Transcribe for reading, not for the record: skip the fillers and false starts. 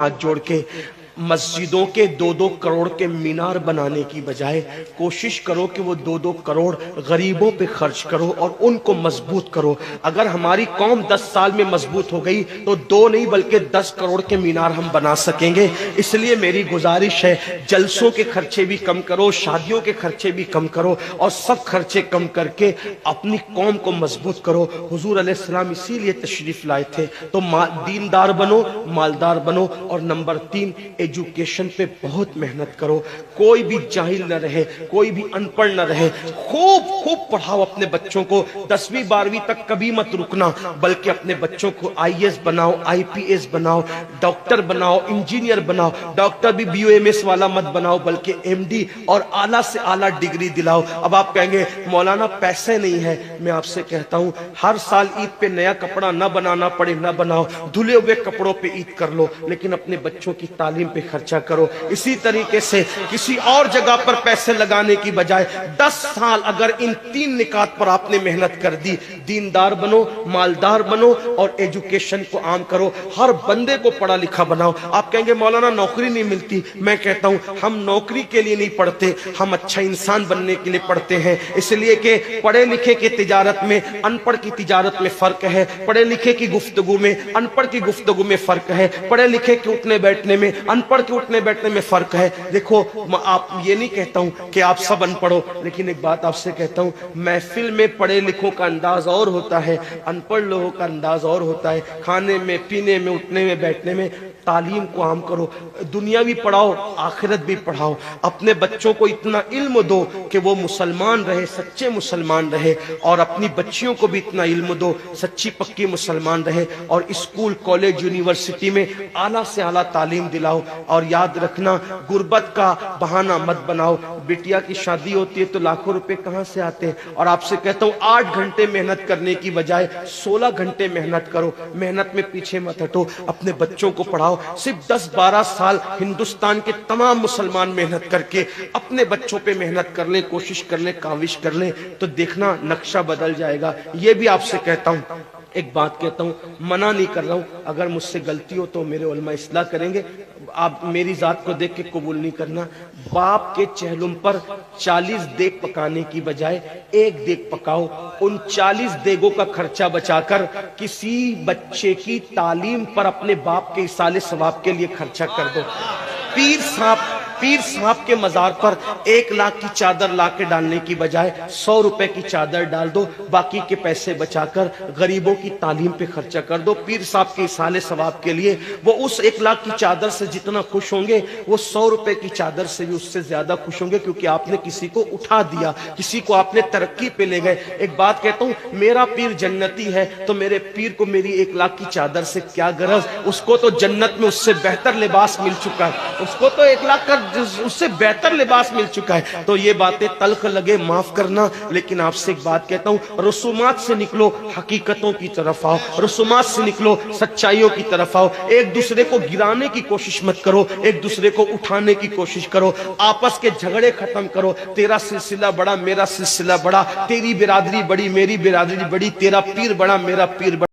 हाथ जोड़ के मस्जिदों के 2-2 करोड़ के मीनार बनाने की बजाय कोशिश करो कि वो 2-2 करोड़ गरीबों पे खर्च करो और उनको मजबूत करो। अगर हमारी कौम 10 साल में मजबूत हो गई तो 2 नहीं बल्कि 10 करोड़ के मीनार हम बना सकेंगे। इसलिए मेरी गुजारिश है, जलसों के खर्चे भी कम करो, शादियों के खर्चे भी कम करो और सब खर्चे कम करके अपनी कौम को मजबूत करो। हुजूर अलैहिस्सलाम इसीलिए तशरीफ लाए थे। तो दीनदार बनो, मालदार बनो और नंबर 3 एजुकेशन पे बहुत मेहनत करो। कोई भी जाहिल न रहे, कोई भी अनपढ़ न रहे। खूब खूब पढ़ाओ अपने बच्चों को। 10वीं 12वीं तक कभी मत रुकना, बल्कि अपने बच्चों को IAS बनाओ, IPS बनाओ, डॉक्टर बनाओ, इंजीनियर बनाओ। डॉक्टर भी BOMS वाला मत बनाओ, बल्कि MD और आला से आला डिग्री दिलाओ। अब आप कहेंगे मौलाना पैसे नहीं है। मैं आपसे कहता हूं, हर साल ईद पे नया कपड़ा न बनाना पड़े न बनाओ, धुले हुए कपड़ों पे ईद कर लो, लेकिन अपने बच्चों की तालीम पे खर्चा करो। इसी तरीके से किसी और जगह पर पैसे लगाने की बजाय 10 साल अगर इन 3 निकात पर आपने मेहनत कर दी, दीनदार बनो, मालदार बनो और एजुकेशन को आम करो। हर बंदे को पढ़ा लिखा बनाओ। आप कहेंगे मौलाना नौकरी नहीं मिलती। मैं कहता हूं, हम नौकरी के लिए नहीं पढ़ते, हम अच्छा इंसान बनने के लिए पढ़ते हैं। इसलिए कि पढ़े लिखे की तिजारत में अनपढ़ की तिजारत में फर्क है, पढ़े लिखे की गुफ्तगू में अनपढ़ की गुफ्तगू में फर्क है, पढ़े लिखे के उठने बैठने में अनपढ़ के उठने बैठने में फर्क है। देखो, आप ये नहीं कहता हूं कि आप सब अनपढ़ हो, लेकिन एक बात आपसे कहता हूं, महफिल में पढ़े लिखों का अंदाज और होता है, अनपढ़ लोगों का अंदाज और होता है। खाने में, पीने में, उठने में, बैठने में तालीम को आम करो। दुनिया भी पढ़ाओ, आखिरत भी पढ़ाओ। अपने बच्चों को इतना इल्म दो कि वो मुसलमान रहे, सच्चे मुसलमान रहे, और अपनी बच्चियों को भी इतना इल्म दो, सच्ची पक्की मुसलमान रहे। और स्कूल, कॉलेज, यूनिवर्सिटी में आला से आला तालीम दिलाओ। और याद रखना, गुर्बत का बहाना मत बनाओ। बिटिया की शादी होती है तो लाखों रुपए कहां से आते हैं। और आपसे कहता हूं, 8 घंटे मेहनत करने की बजाय 16 घंटे मेहनत करो। मेहनत में पीछे मत हटो, अपने बच्चों को पढ़ाओ। सिर्फ 10-12 साल हिंदुस्तान के तमाम मुसलमान मेहनत करके अपने बच्चों पे मेहनत कर लें, कोशिश कर लें, काविश कर लें, तो देखना नक्शा बदल जाएगा। ये भी आपसे कहता हूं, एक बात कहता हूं, मना नहीं कर रहा हूं, अगर मुझसे गलती हो तो मेरे उलमा इस्लाह करेंगे। आप मेरी जात को देख के कबूल नहीं करना। बाप के चेहलुम पर 40 देग पकाने की बजाय 1 देग पकाओ। उन 40 देगों का खर्चा बचाकर किसी बच्चे की तालीम पर अपने बाप के इसाले सवाब के लिए खर्चा कर दो। पीर साहब के मजार पर 1 लाख की चादर ला के डालने की बजाय 100 रुपए की चादर डाल दो। बाकी के पैसे बचाकर गरीबों की तालीम पे खर्चा कर दो। पीर साहब के इसाले सवाब के लिए वो उस 1 लाख की चादर से जितना खुश होंगे, वो 100 रुपए की चादर से भी उससे ज्यादा खुश होंगे, क्योंकि आपने किसी को उठा दिया, किसी को आपने तरक्की पे ले गए। एक बात कहता हूं, मेरा पीर जन्नती है तो मेरे पीर को मेरी 1 लाख की चादर से क्या गरज। उसको तो जन्नत में उससे बेहतर लिबास मिल चुका है, उसको तो 1 लाख का उससे बेहतर लिबास मिल चुका है। तो ये बातें तल्ख लगे, माफ करना, लेकिन आपसे एक बात कहता हूं, रसूमात से निकलो, हकीकतों की तरफ आओ। रसूमात से निकलो, सच्चाइयों की तरफ आओ। एक दूसरे को गिराने की कोशिश मत करो, एक दूसरे को उठाने की कोशिश करो। आपस के झगड़े खत्म करो। तेरा सिलसिला बड़ा, मेरा सिलसिला बड़ा, तेरी बिरादरी बड़ी, मेरी बिरादरी बड़ी, तेरा पीर बड़ा, मेरा पीर बड़ा।